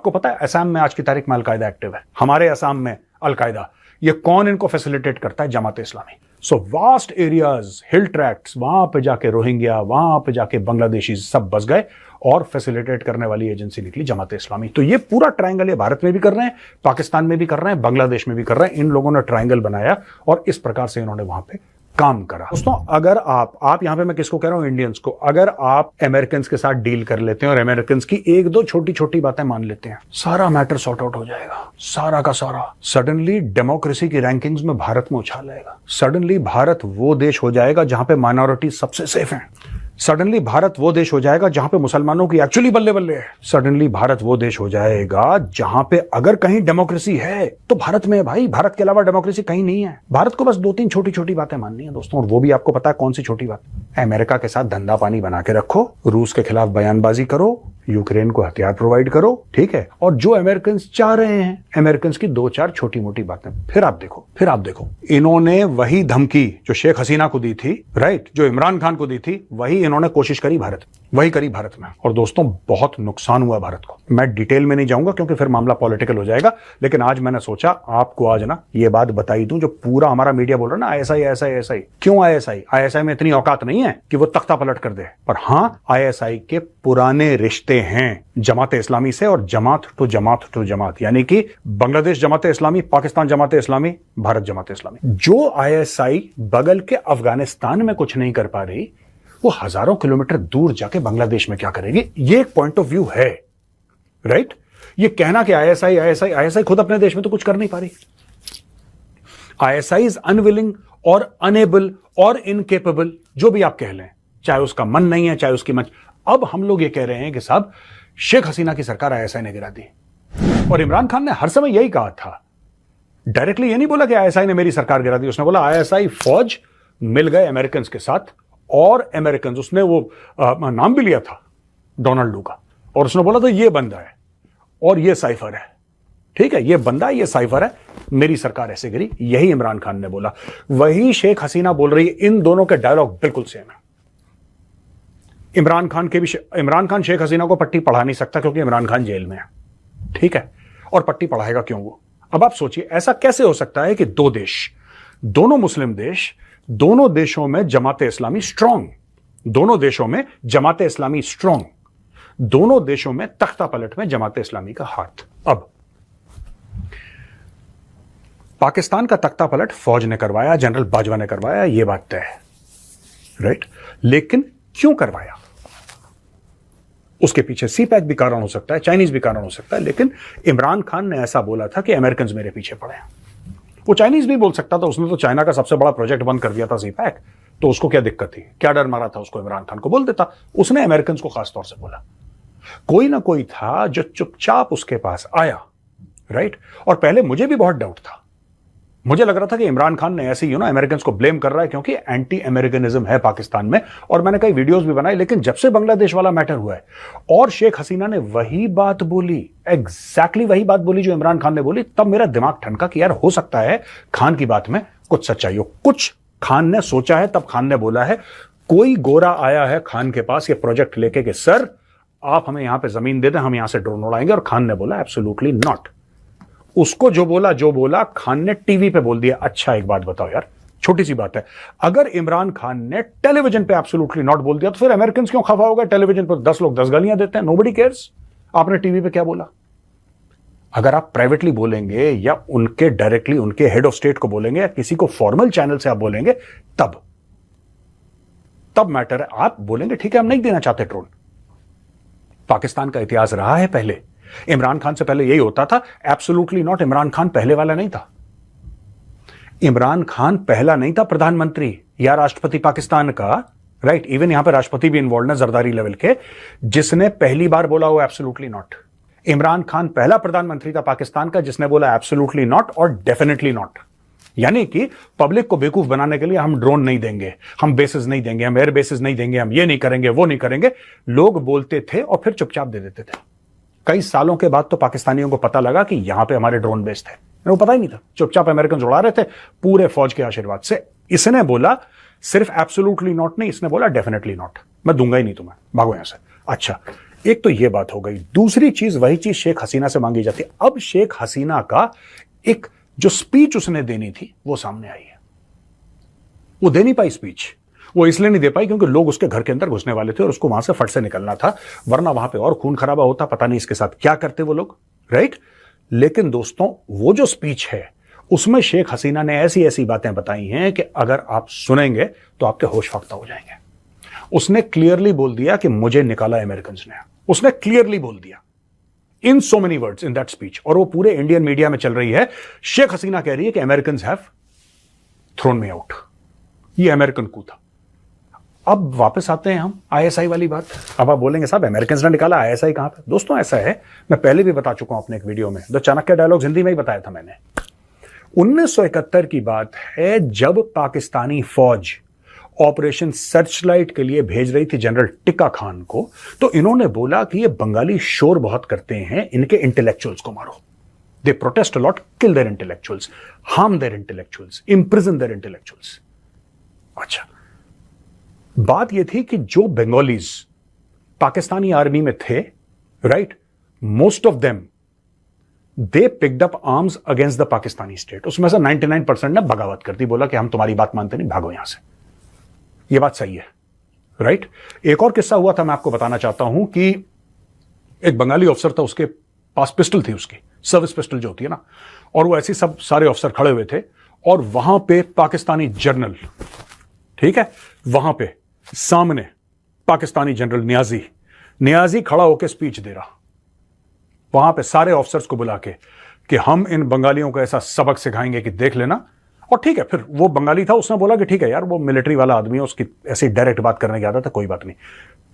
आपको पता है असम में आज की तारीख में अलकायदा एक्टिव है, हमारे असम में अलकायदा। ये कौन इनको फैसिलिटेट करता है? Jamaat Islami. So vast areas, हिल ट्रैक्ट्स, वहां पे जाके रोहिंग्या, वहां पे जाके बांग्लादेशी सब बस गए और फैसिलिटेट करने वाली एजेंसी निकली जमात इस्लामी। तो ये पूरा ट्रायंगल ये भारत में भी कर रहे हैं, पाकिस्तान में भी कर रहे हैं, बांग्लादेश में भी कर रहे हैं। इन लोगों ने ट्रायंगल बनाया और इस प्रकार से इन्होंने वहां पे काम करा। दोस्तों, अगर आप यहां पे मैं किसको कह रहा हूं? इंडियंस को। अगर आप अमेरिकन के साथ डील कर लेते हैं और अमेरिकन की एक दो छोटी छोटी बातें मान लेते हैं, सारा मैटर सॉर्ट आउट हो जाएगा, सारा का सारा। सडनली डेमोक्रेसी की रैंकिंग्स में भारत में उछाल आएगा। सडनली भारत वो देश हो जाएगा जहां पे माइनॉरिटी सबसे सेफ हैं। सडनली भारत वो देश हो जाएगा जहां पे मुसलमानों की एक्चुअली बल्ले बल्ले है। सडनली भारत वो देश हो जाएगा जहां पे अगर कहीं डेमोक्रेसी है तो भारत में है भाई। भारत के अलावा डेमोक्रेसी कहीं नहीं है। भारत को बस दो तीन छोटी छोटी बातें माननी है दोस्तों, और वो भी आपको पता है कौन सी छोटी बात? अमेरिका के साथ धंधा पानी बना के रखो, रूस के खिलाफ बयानबाजी करो, यूक्रेन को हथियार प्रोवाइड करो, ठीक है। और जो अमेरिकन चाह रहे हैं, अमेरिकन की दो चार छोटी मोटी बातें, फिर आप देखो इन्होंने वही धमकी जो शेख हसीना को दी थी, राइट, जो इमरान खान को दी थी, वही इन्होंने कोशिश करी भारत में। और दोस्तों, बहुत नुकसान हुआ भारत को। मैं डिटेल में नहीं जाऊंगा क्योंकि फिर मामला पॉलिटिकल हो जाएगा, लेकिन आज मैंने सोचा आपको आज ना ये बात बताई दूं जो पूरा हमारा मीडिया बोल रहा है ना, आईएसआई। क्यों आईएसआई में इतनी औकात नहीं है कि वो तख्ता पलट कर दे, पर हां, आईएसआई के पुराने रिश्ते हैं जमात इस्लामी से, और जमात टू जमात, यानी कि बांग्लादेश जमात इस्लामी, पाकिस्तान जमात इस्लामी, भारत जमात इस्लामी। जो आईएसआई बगल के अफगानिस्तान में कुछ नहीं कर पा रही, वो हजारों किलोमीटर दूर जाके बांग्लादेश में क्या करेगी? ये एक पॉइंट ऑफ व्यू है, राइट। ये कहना कि आईएसआई खुद अपने देश में तो कुछ कर नहीं पा रही। आईएसआई इज अनविलिंग और अनेबल और इनकेपेबल, जो भी आप कह लें, चाहे उसका मन नहीं है, चाहे उसकी मन। अब हम लोग ये कह रहे हैं कि साहब, शेख हसीना की सरकार आईएसआई ने गिरा दी, और इमरान खान ने हर समय यही कहा था। डायरेक्टली ये नहीं बोला कि आईएसआई ने मेरी सरकार गिरा दी, उसने बोला आईएसआई फौज मिल गए अमेरिकन के साथ, और अमेरिकन, उसने वो नाम भी लिया था डोनाल्ड का, और उसने बोला था ये बंदा है और ये साइफर है, ठीक है, ये बंदा है, ये साइफर है, मेरी सरकार ऐसे गिरी। यही इमरान खान ने बोला, वही शेख हसीना बोल रही है। इन दोनों के डायलॉग बिल्कुल सेम है। इमरान खान शेख हसीना को पट्टी पढ़ा नहीं सकता क्योंकि इमरान खान जेल में है, ठीक है, और पट्टी पढ़ाएगा क्यों वो? अब आप सोचिए, ऐसा कैसे हो सकता है कि दो देश, दोनों मुस्लिम देश, दोनों देशों में जमात इस्लामी स्ट्रांग, दोनों देशों में जमात इस्लामी स्ट्रांग, दोनों देशों में तख्ता पलट में जमात इस्लामी का हाथ। अब पाकिस्तान का तख्ता पलट फौज ने करवाया, जनरल बाजवा ने करवाया, यह बात तय है, राइट। लेकिन क्यों करवाया? उसके पीछे सीपैक भी कारण हो सकता है, चाइनीज भी कारण हो सकता है, लेकिन इमरान खान ने ऐसा बोला था कि अमेरिकन मेरे पीछे पड़े हैं। वो चाइनीज भी बोल सकता था, उसने तो चाइना का सबसे बड़ा प्रोजेक्ट बंद कर दिया था सीपैक, तो उसको क्या दिक्कत थी? क्या डर मारा था उसको? इमरान खान को बोल देता। उसने अमेरिकन को खास तौर से बोला। कोई ना कोई था जो चुपचाप उसके पास आया, राइट। और पहले मुझे भी बहुत डाउट था, मुझे लग रहा था कि इमरान खान ने ऐसे अमेरिकन को ब्लेम कर रहा है क्योंकि एंटी अमेरिकनिज्म है पाकिस्तान में, और मैंने कई वीडियोस भी बनाई। लेकिन जब से बांग्लादेश वाला मैटर हुआ है और शेख हसीना ने वही बात बोली, एग्जैक्टली वही बात बोली जो इमरान खान ने बोली, तब मेरा दिमाग ठनका कि यार हो सकता है खान की बात में कुछ सच्चाई हो, कुछ खान ने सोचा है, तब खान ने बोला है। कोई गोरा आया है खान के पास ये प्रोजेक्ट लेके कि सर आप हमें यहां पर जमीन दे दें, हम यहां से ड्रोन उड़ाएंगे, और खान ने बोला एब्सोल्युटली नॉट। उसको जो बोला खान ने टीवी पे बोल दिया। अच्छा, एक बात बताओ यार, छोटी सी बात है, अगर इमरान खान ने टेलीविजन पे एब्सोल्युटली नॉट बोल दिया तो फिर अमेरिकन क्यों खफा होगा? टेलीविजन पर 10 लोग 10 गालियां देते हैं, नोबडी केयर्स। आपने टीवी पे क्या बोला? अगर आप प्राइवेटली बोलेंगे या उनके डायरेक्टली उनके हेड ऑफ स्टेट को बोलेंगे या किसी को फॉर्मल चैनल से आप बोलेंगे, तब मैटर है। आप बोलेंगे ठीक है हम नहीं देना चाहते ड्रोन। पाकिस्तान का इतिहास रहा है, पहले इमरान खान से पहले यही होता था, एब्सोल्युटली नॉट। इमरान खान पहले वाला नहीं था, इमरान खान पहला नहीं था प्रधानमंत्री या राष्ट्रपति पाकिस्तान का, राइट। इवन यहां पर राष्ट्रपति भी इन्वॉल्व है जरदारी लेवल के, जिसने पहली बार बोला वो एब्सोल्युटली नॉट। इमरान खान पहला प्रधानमंत्री था पाकिस्तान का जिसने बोला एब्सोल्युटली नॉट और डेफिनेटली नॉट। यानी कि पब्लिक को बेवकूफ बनाने के लिए हम ड्रोन नहीं देंगे, हम बेसिस नहीं देंगे, हम एयर बेसिस नहीं देंगे, हम ये नहीं करेंगे, वो नहीं करेंगे, लोग बोलते थे और फिर चुपचाप दे देते थे। कई सालों के बाद तो पाकिस्तानियों को पता लगा कि यहां पे हमारे ड्रोन बेस थे, वो पता ही नहीं था, चुपचाप अमेरिकन उड़ा रहे थे पूरे फौज के आशीर्वाद से। इसने बोला सिर्फ एब्सोल्युटली नॉट नहीं, इसने बोला डेफिनेटली नॉट, मैं दूंगा ही नहीं तुम्हें, भागो यहां से। अच्छा, एक तो ये बात हो गई। दूसरी चीज, वही चीज शेख हसीना से मांगी जाती है। अब शेख हसीना का एक जो स्पीच उसने देनी थी वो सामने आई है। वो दे नहीं पाई स्पीच। वो इसलिए नहीं दे पाई क्योंकि लोग उसके घर के अंदर घुसने वाले थे और उसको वहां से फट से निकलना था, वरना वहां पे और खून खराबा होता, पता नहीं इसके साथ क्या करते वो लोग, राइट। लेकिन दोस्तों, वो जो स्पीच है उसमें शेख हसीना ने ऐसी ऐसी बातें बताई हैं कि अगर आप सुनेंगे तो आपके होश फाख्ता हो जाएंगे। उसने क्लियरली बोल दिया कि मुझे निकाला अमेरिकन ने। उसने क्लियरली बोल दिया in so many words in that speech, और वो पूरे इंडियन मीडिया में चल रही है। शेख हसीना कह रही है कि American have thrown me out. ये अमेरिकन कू था। अब वापस आते हैं हम आईएसआई वाली बात। अब आप बोलेंगे साहब अमेरिकन ने निकाला, आईएसआई कहां पे? दोस्तों ऐसा है, मैं पहले भी बता चुका हूं अपने एक वीडियो में, द चाणक्य डायलॉग हिंदी में ही बताया था मैंने। 1971 की बात है, जब पाकिस्तानी फौज ऑपरेशन सर्चलाइट के लिए भेज रही थी जनरल टिक्का खान को, तो इन्होंने बोला कि ये बंगाली शोर बहुत करते हैं, इनके इंटेलेक्चुअल्स को मारो। They protest a lot, kill their intellectuals, harm their intellectuals, imprison their intellectuals. अच्छा, बात यह थी कि जो बंगालीज पाकिस्तानी आर्मी में थे, right, most of them they picked up arms against the Pakistani state. उसमें से 99% ने बगावत कर दी, बोला कि हम तुम्हारी बात मानते नहीं, भागो यहां से। यह बात सही है, राइट। एक और किस्सा हुआ था, मैं आपको बताना चाहता हूं कि एक बंगाली अफसर था, उसके पास पिस्टल थी, उसकी सर्विस पिस्टल जो होती है ना, और वो ऐसी सब सारे अफसर खड़े हुए थे और वहां पे पाकिस्तानी जनरल, ठीक है, वहां पे सामने पाकिस्तानी जनरल नियाजी खड़ा होकर स्पीच दे रहा, वहां पे सारे ऑफिसर्स को बुला के कि हम इन बंगालियों को ऐसा सबक सिखाएंगे कि देख लेना। और ठीक है, फिर वो बंगाली था, उसने बोला कि ठीक है यार, वो मिलिट्री वाला आदमी है, उसकी ऐसी डायरेक्ट बात करने की आदत है, कोई बात नहीं।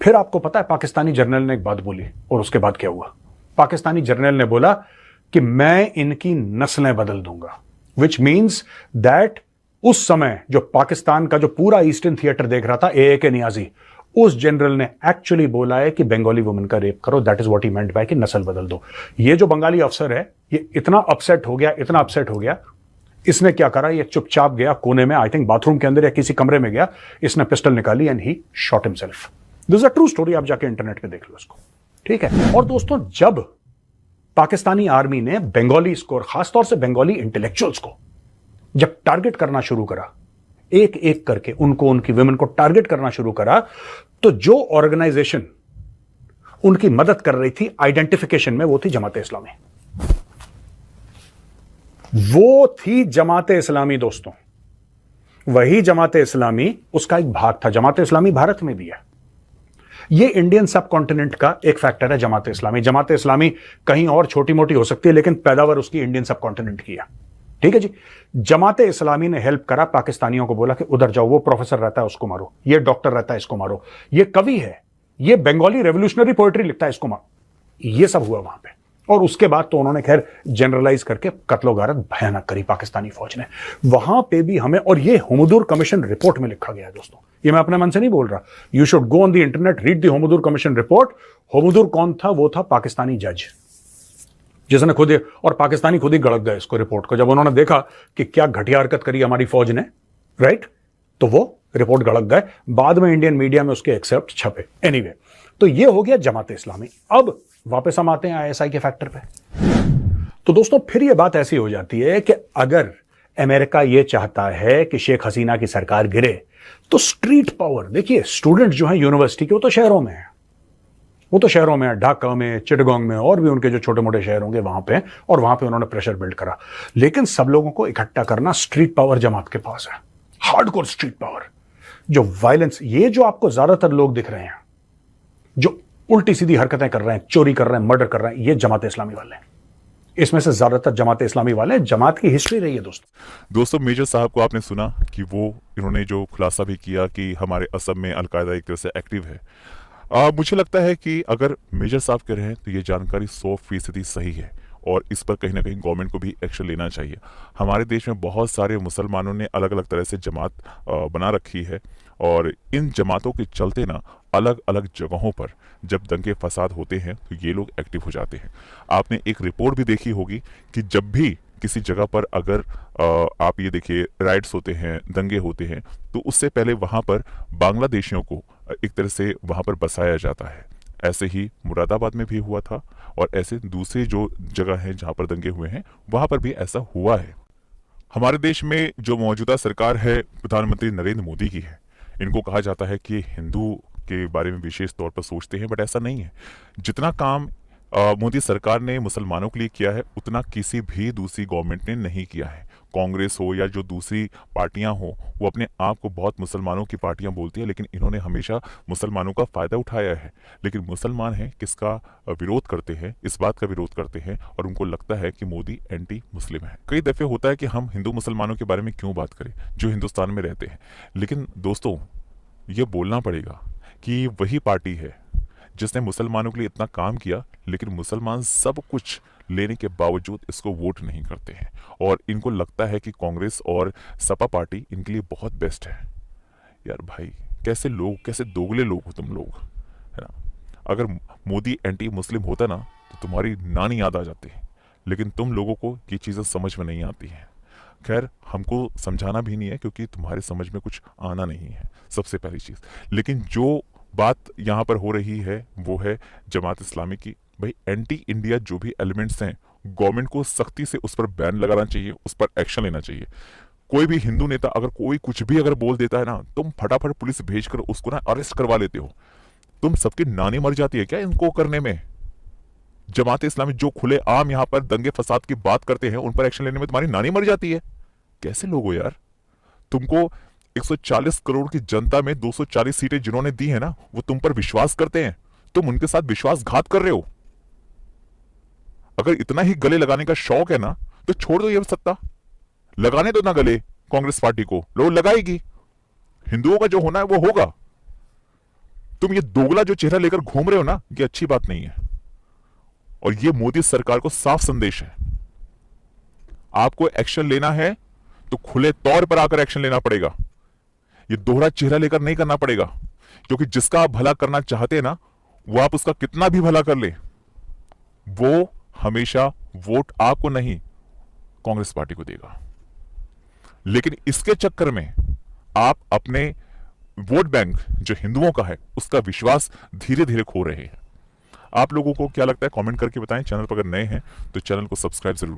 फिर आपको पता है पाकिस्तानी जनरल ने एक बात बोली, और उसके बाद क्या हुआ? पाकिस्तानी जनरल ने बोला कि मैं इनकी नस्लें बदल दूंगा, विच मीन्स दैट उस समय जो पाकिस्तान का जो पूरा ईस्टर्न थिएटर देख रहा था, ए.के. नियाजी, उस जनरल ने एक्चुअली बोला है कि बंगाली वुमेन का रेप करो। That is what he meant by कि नस्ल बदल दो। ये जो बंगाली अफसर है, ये इतना अपसेट हो गया, इतना अपसेट हो गया, इसने क्या करा, ये चुपचाप गया कोने में, आई थिंक बाथरूम के अंदर या किसी कमरे में गया, इसने पिस्टल निकाली and he shot himself. This is a true story, आप जाके इंटरनेट पे देख लो इसको, ठीक है। और दोस्तों, जब पाकिस्तानी आर्मी ने बंगालीज को और खासतौर से बंगाली इंटेलेक्चुअल्स को जब टारगेट करना शुरू करा, एक एक करके उनको, उनकी विमेन को टारगेट करना शुरू करा, तो जो ऑर्गेनाइजेशन उनकी मदद कर रही थी आइडेंटिफिकेशन में, वो थी जमाते इस्लामी। वो थी जमाते इस्लामी दोस्तों। वही जमाते इस्लामी उसका एक भाग था। जमाते इस्लामी भारत में भी है। ये इंडियन सब कॉन्टिनेंट का एक फैक्टर है जमाते इस्लामी। जमाते इस्लामी कहीं और छोटी मोटी हो सकती है, लेकिन पैदावार उसकी इंडियन सब कॉन्टिनेंट की है, ठीक है जी। जमाते इस्लामी ने हेल्प करा, पाकिस्तानियों को बोला कि उधर जाओ, वो प्रोफेसर रहता है उसको मारो, ये डॉक्टर रहता है इसको मारो, ये कवि है, ये बंगाली रेवोल्यूशनरी पोएट्री लिखता है इसको मारो। ये सब हुआ वहां पे। और उसके बाद तो उन्होंने खैर जनरलाइज करके कत्लो गारत भयानक करी पाकिस्तानी फौज ने वहां पे भी हमें। और ये हुमदूर कमीशन रिपोर्ट में लिखा गया है दोस्तों, ये मैं अपने मन से नहीं बोल रहा। You should go on the internet, read the Hamoodur commission report. Hamoodur कौन था? वो था पाकिस्तानी जज, जिसने खुद, और पाकिस्तानी खुद ही गड़क गए इसको रिपोर्ट को, जब उन्होंने देखा कि क्या घटिया हरकत करी हमारी फौज ने, राइट, तो वो रिपोर्ट गड़क गए। बाद में इंडियन मीडिया में उसके एक्सेप्ट छपे। एनीवे, तो ये हो गया जमाते इस्लामी। अब वापस हम आते हैं आईएसआई के फैक्टर पे। तो दोस्तों, फिर ये बात ऐसी हो जाती है कि अगर अमेरिका ये चाहता है कि शेख हसीना की सरकार गिरे, तो स्ट्रीट पावर, देखिए स्टूडेंट जो है यूनिवर्सिटी के, वो तो शहरों में है, वो तो शहरों में, ढाका में, चिटगांग में, और भी उनके जो छोटे मोटे शहर होंगे वहां पे, और वहां पे उन्होंने प्रेशर बिल्ड करा। लेकिन सब लोगों को इकट्ठा करना स्ट्रीट पावर जमात के पास है, हार्डकोर स्ट्रीट पावर। जो वायलेंस, ये जो आपको ज्यादातर लोग दिख रहे हैं जो उल्टी सीधी हरकतें कर रहे हैं, चोरी कर रहे हैं, मर्डर कर रहे हैं, ये जमात इस्लामी वाले हैं। इसमें से ज्यादातर जमात इस्लामी वाले हैं। जमात की हिस्ट्री रही है दोस्तों मेजर साहब को आपने सुना कि वो इन्होंने जो खुलासा भी किया कि हमारे असम में अलकायदा एक तरह से एक्टिव है। मुझे लगता है कि अगर मेजर साहब कह रहे हैं तो ये जानकारी 100% सही है, और इस पर कहीं ना कहीं गवर्नमेंट को भी एक्शन लेना चाहिए। हमारे देश में बहुत सारे मुसलमानों ने अलग अलग तरह से जमात बना रखी है, और इन जमातों के चलते ना अलग अलग जगहों पर जब दंगे फसाद होते हैं तो ये लोग एक्टिव हो जाते हैं। आपने एक रिपोर्ट भी देखी होगी कि जब भी किसी जगह पर अगर आप ये देखिए राइट्स होते हैं, दंगे होते हैं, तो उससे पहले वहाँ पर बांग्लादेशियों को एक तरह से वहाँ पर बसाया जाता है। ऐसे ही मुरादाबाद में भी हुआ था और ऐसे दूसरी जो जगह हैं जहां पर दंगे हुए हैं वहां पर भी ऐसा हुआ है। हमारे देश में जो मौजूदा सरकार है प्रधानमंत्री नरेंद्र मोदी की है, इनको कहा जाता है कि हिंदू के बारे में विशेष तौर पर सोचते हैं, बट ऐसा नहीं है। जितना काम मोदी सरकार ने मुसलमानों के लिए किया है उतना किसी भी दूसरी गवर्नमेंट ने नहीं किया है। कांग्रेस हो या जो दूसरी पार्टियां हो, वो अपने आप को बहुत मुसलमानों की पार्टियां बोलती है, लेकिन इन्होंने हमेशा मुसलमानों का फायदा उठाया है। लेकिन मुसलमान हैं किसका विरोध करते हैं, इस बात का विरोध करते हैं और उनको लगता है कि मोदी एंटी मुस्लिम है। कई दफे होता है कि हम हिंदू मुसलमानों के बारे में क्यों बात करें जो हिंदुस्तान में रहते हैं, लेकिन दोस्तों ये बोलना पड़ेगा कि वही पार्टी है जिसने मुसलमानों के लिए इतना काम किया, लेकिन मुसलमान सब कुछ लेने के बावजूद इसको वोट नहीं करते हैं और इनको लगता है कि कांग्रेस और सपा पार्टी इनके लिए बहुत बेस्ट है। यार भाई, कैसे लोग, कैसे दोगले लोग हो तुम लोग, है ना। अगर मोदी एंटी मुस्लिम होता ना तो तुम्हारी नानी याद आ जाती, लेकिन तुम लोगों को ये चीज़ें समझ में नहीं आती हैं। खैर, हमको समझाना भी नहीं है क्योंकि तुम्हारे समझ में कुछ आना नहीं है, सबसे पहली चीज़। लेकिन जो बात यहाँ पर हो रही है वो है जमात इस्लामी की। भाई, एंटी इंडिया जो भी एलिमेंट्स हैं, गवर्नमेंट को सख्ती से उस पर बैन लगाना चाहिए, उस पर एक्शन लेना चाहिए। कोई भी हिंदू नेता अगर कोई कुछ भी अगर बोल देता है ना, तुम फटाफट पुलिस भेजकर उसको ना अरेस्ट करवा लेते हो। तुम सबकी नानी मर जाती है क्या इनको करने में? जमात इस्लामी जो खुले आम यहाँ पर दंगे फसाद की बात करते हैं, उन पर एक्शन लेने में तुम्हारी नानी मर जाती है। कैसे लोग हो यार? तुमको 140 करोड़ की जनता में 240 सीटें जिन्होंने दी है ना, वो तुम पर विश्वास करते हैं, तुम उनके साथ विश्वासघात कर रहे हो। अगर इतना ही गले लगाने का शौक है ना तो छोड़ दो ये सत्ता, लगाने दो ना गले कांग्रेस पार्टी को, लोग लगाएगी। हिंदुओं का जो होना है वो होगा। तुम ये दोगला जो चेहरा लेकर घूम रहे हो ना, ये अच्छी बात नहीं है और ये मोदी सरकार को साफ संदेश है। आपको एक्शन लेना है तो खुले तौर पर आकर एक्शन लेना पड़ेगा, ये दोहरा चेहरा लेकर नहीं करना पड़ेगा, क्योंकि जिसका आप भला करना चाहते हैं ना, वो आप उसका कितना भी भला कर ले, वो हमेशा वोट आपको नहीं कांग्रेस पार्टी को देगा। लेकिन इसके चक्कर में आप अपने वोट बैंक जो हिंदुओं का है उसका विश्वास धीरे धीरे खो रहे हैं। आप लोगों को क्या लगता है कमेंट करके बताएं। चैनल पर अगर नए हैं तो चैनल को सब्सक्राइब जरूर